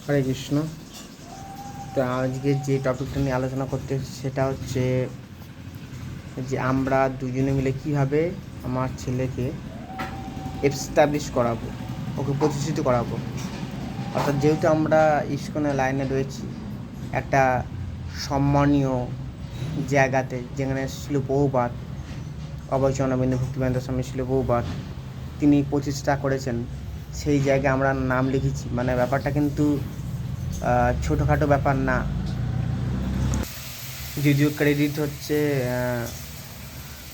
হরে কৃষ্ণ। তো আজকে যে টপিকটা নিয়ে আলোচনা করতে সেটা হচ্ছে যে আমরা দুজনে মিলে কীভাবে আমার ছেলেকে এস্টাবলিশ করাবো, ওকে প্রতিষ্ঠিত করাবো। অর্থাৎ যেহেতু আমরা ইস্কনের লাইনে রয়েছি একটা সম্মানীয় জায়গাতে, যেখানে শিল প্রভুপাদ অভয়চরণাবিন্দু ভক্তিবেদান্ত স্বামী শিল প্রভুপাদ তিনি প্রতিষ্ঠা করেছেন, সেই জায়গায় আমরা নাম লিখেছি। মানে ব্যাপারটা কিন্তু ছোটোখাটো ব্যাপার না। যদিও ক্রেডিট হচ্ছে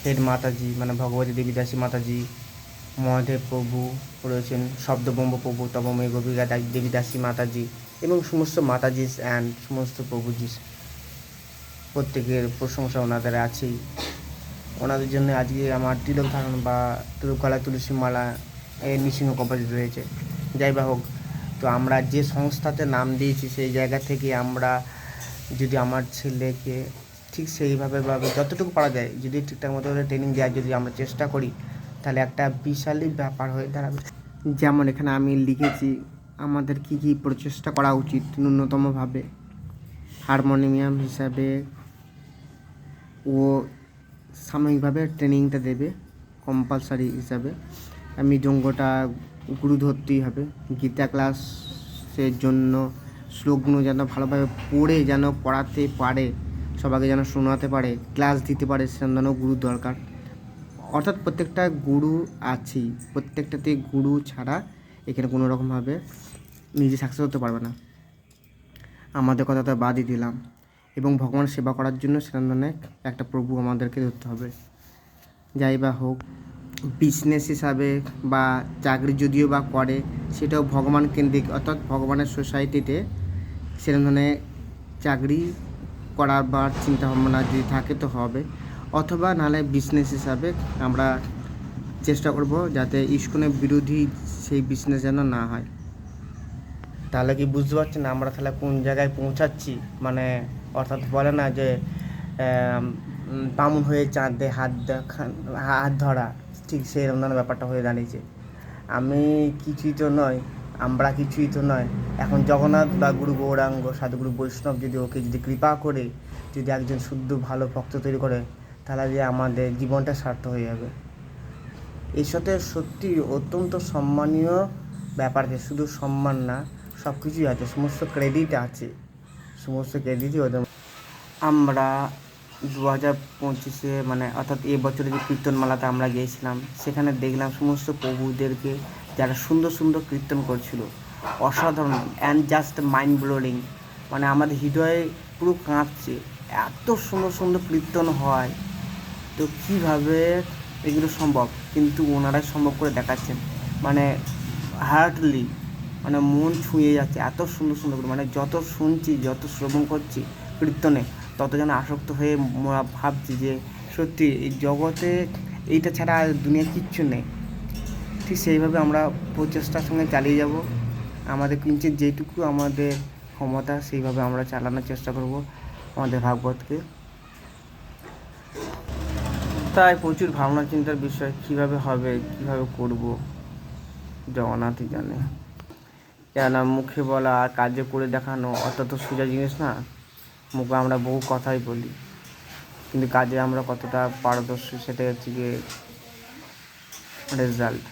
হেড মাতাজি, মানে ভগবতী দেবী দাসী মাতাজি, মহাদেব প্রভু রয়েছেন, শব্দব্রহ্ম প্রভু, তবময়ী গোপিকা দেবী দাসী মাতাজি এবং সমস্ত মাতাজিস অ্যান্ড সমস্ত প্রভুজিস, প্রত্যেকের প্রশংসা ওনাদের আছেই। ওনাদের জন্য আজকে আমার তিলক ধারণ বা গলায় তুলসী মালা এর নৃসিংহ কবচ রয়েছে। যাই বা হোক, তো আমরা যে সংস্থাতে নাম দিয়েছি সেই জায়গা থেকে আমরা যদি আমার ছেলেকে ঠিক সেইভাবে যতটুকু পারা যায়, যদি ঠিকঠাক মতো ট্রেনিং দেওয়ার যদি আমরা চেষ্টা করি, তাহলে একটা বিশালই ব্যাপার হয়ে দাঁড়াবে। যেমন এখানে আমি লিখেছি আমাদের কী কী প্রচেষ্টা করা উচিত। ন্যূনতমভাবে হারমোনিয়াম হিসাবে ও সাময়িকভাবে ট্রেনিংটা দেবে কম্পালসারি হিসাবে। মৃদঙ্গটা গুরু ধরতেই হবে। গীতা ক্লাসের জন্য শ্লোকগুলো যেন ভালোভাবে পড়ে যেন পড়াতে পারে, সবাইকে যেন শোনাতে পারে, ক্লাস দিতে পারে, সেরকম যেন গুরু দরকার। অর্থাৎ প্রত্যেকটা গুরু আছেই, প্রত্যেকটাতে গুরু ছাড়া এখানে কোনো রকমভাবে নিজে সাকসেস হতে পারবে না। আমাদের কথা তো বাদই দিলাম। এবং ভগবান সেবা করার জন্য সেরকম ধরনের একটা প্রভু আমাদেরকে ধরতে হবে। যাই বা হোক, বিজনেস হিসাবে বা চাকরি যদিও বা করে, সেটাও ভগবান কেন্দ্রিক, অর্থাৎ ভগবানের সোসাইটিতে সেরকম ধরনের চাকরি করার বা চিন্তাভাবনা যদি থাকে তো হবে। অথবা নাহলে বিজনেস হিসাবে আমরা চেষ্টা করব যাতে ইস্কনের বিরোধী সেই বিজনেস যেন না হয়। তাহলে কি বুঝতে পারছেন আমরা তাহলে কোন জায়গায় পৌঁছাচ্ছি? মানে অর্থাৎ বলে না যে বামুন হয়ে চাঁদে হাত ধরা, ঠিক সেই ধরনের ব্যাপারটা হয়ে দাঁড়িয়েছে। আমি কিছুই তো নয়, আমরা কিছুই তো নয়। এখন জগন্নাথ বা গুরু গৌরাঙ্গ সাধুগুরু বৈষ্ণব যদি ওকে যদি কৃপা করে যদি একজন শুদ্ধ ভালো ভক্ত তৈরি করে, তাহলে যে আমাদের জীবনটা সার্থক হয়ে যাবে। এর সাথে সত্যি অত্যন্ত সম্মানীয় ব্যাপার আছে, শুধু সম্মান না, সব কিছুই আছে, সমস্ত ক্রেডিট আছে, সমস্ত ক্রেডিটই ওদের। আমরা 2025 মানে অর্থাৎ এবছরে যে কীর্তনমালাতে আমরা গিয়েছিলাম, সেখানে দেখলাম সমস্ত প্রভুদেরকে যারা সুন্দর সুন্দর কীর্তন করছিল, অসাধারণ অ্যান্ড জাস্ট মাইন্ড ব্লোয়িং। মানে আমাদের হৃদয়ে পুরো কাঁপছে, এত সুন্দর সুন্দর কীর্তন হয়। তো কীভাবে এগুলো সম্ভব? কিন্তু ওনারাই সম্ভব করে দেখাচ্ছেন, মানে হার্টলি, মানে মন ছুঁয়ে যাচ্ছে, এত সুন্দর সুন্দর করে। মানে যত শুনছি, যত শ্রবণ করছি কীর্তনে, তত যেন আসক্ত হয়ে ভাবছি যে সত্যি এই জগতে এইটা ছাড়া আর দুনিয়া কিচ্ছু নেই। ঠিক সেইভাবে আমরা প্রচেষ্টার সঙ্গে চালিয়ে যাব। আমাদের কিঞ্চিৎ যেটুকু আমাদের ক্ষমতা সেইভাবে আমরা চালানোর চেষ্টা করব আমাদের ভাগবতকে। তাই প্রচুর ভাবনা চিন্তার বিষয়, কীভাবে হবে, কীভাবে করব, জগন্নাথই জানে। কেননা মুখে বলা আর কাজে করে দেখানো অত তো সোজা জিনিস না। মুখে আমরা বহু কথাই বলি, কিন্তু কাজে আমরা কতটা পারদর্শী সেটাই হচ্ছে গিয়ে রেজাল্ট।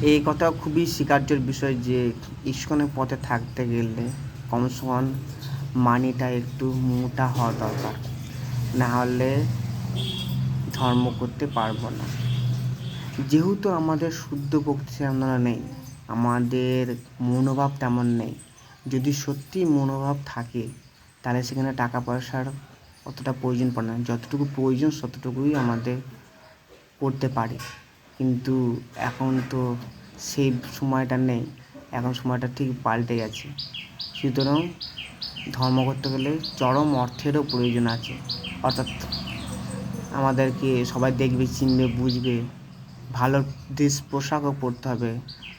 এই কথা খুবই স্বীকার্যের বিষয় যে ইস্কনের পথে থাকতে গেলে কমসে কম মানিটা একটু মোটা হওয়া দরকার, না হলে ধর্ম করতে পারবো না। যেহেতু আমাদের শুদ্ধ ভক্তি সেরকম নেই, আমাদের মনোভাব তেমন নেই। যদি সত্যি মনোভাব থাকে তাহলে সেখানে টাকা পয়সার অতটা প্রয়োজন পড়ে না, যতটুকু প্রয়োজন ততটুকুই আমাদের করতে পারে। কিন্তু এখন তো সেই সময়টা নেই, এখন সময়টা ঠিক পাল্টে গেছে। সুতরাং ধর্ম করতে গেলে চরম অর্থেরও প্রয়োজন আছে। অর্থাৎ আমাদেরকে সবাই দেখবে, চিনবে, বুঝবে। ভালো ড্রেস পোশাকও পরতে হবে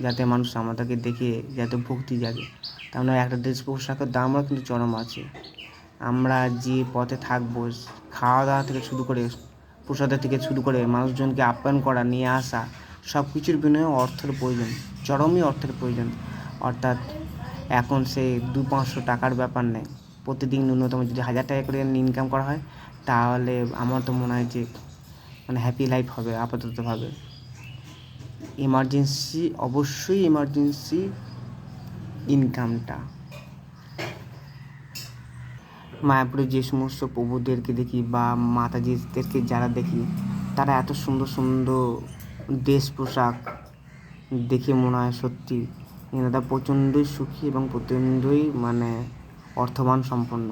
যাতে মানুষ আমাদেরকে দেখে যাতে ভক্তি জাগে। তার মানে একটা ড্রেস পোশাকের দামও কিন্তু চরম আছে। আমরা যে পথে থাকবো, খাওয়া দাওয়া থেকে শুরু করে, প্রসাদের থেকে শুরু করে মানুষজনকে আপ্যায়ন করা, নিয়ে আসা, সব কিছুর বিনিময়ে অর্থের প্রয়োজন, চরমই অর্থের প্রয়োজন। অর্থাৎ এখন সে 200-500 টাকার ব্যাপার নেই। প্রতিদিন ন্যূনতম যদি 1000 টাকা করে ইনকাম করা হয়, তাহলে আমার তো মনে হয় যে মানে হ্যাপি লাইফ হবে আপাততভাবে। এমার্জেন্সি, অবশ্যই এমার্জেন্সি ইনকামটা। মায়াপুরে যে সমস্ত প্রভুদেরকে দেখি বা মাতাজিদেরকে যারা দেখি, তারা এত সুন্দর সুন্দর ড্রেস পোশাক দেখে মনে হয় সত্যি এনারা প্রচণ্ডই সুখী এবং প্রচণ্ডই মানে অর্থবান সম্পন্ন,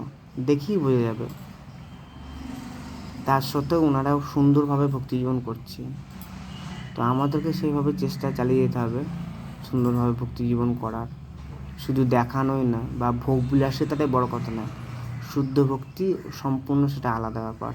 দেখেই বোঝা যাবে। তার সত্ত্বেও ওনারাও সুন্দরভাবে ভক্তি জীবন করছে। তো আমাদেরকে সেইভাবে চেষ্টা চালিয়ে যেতে হবে সুন্দরভাবে ভক্তি জীবন করার। শুধু দেখানোই না বা ভোগ বিলাসে তাদের বড় কথা নয়, শুদ্ধ ভক্তি সম্পূর্ণ সেটা আলাদা ব্যাপার।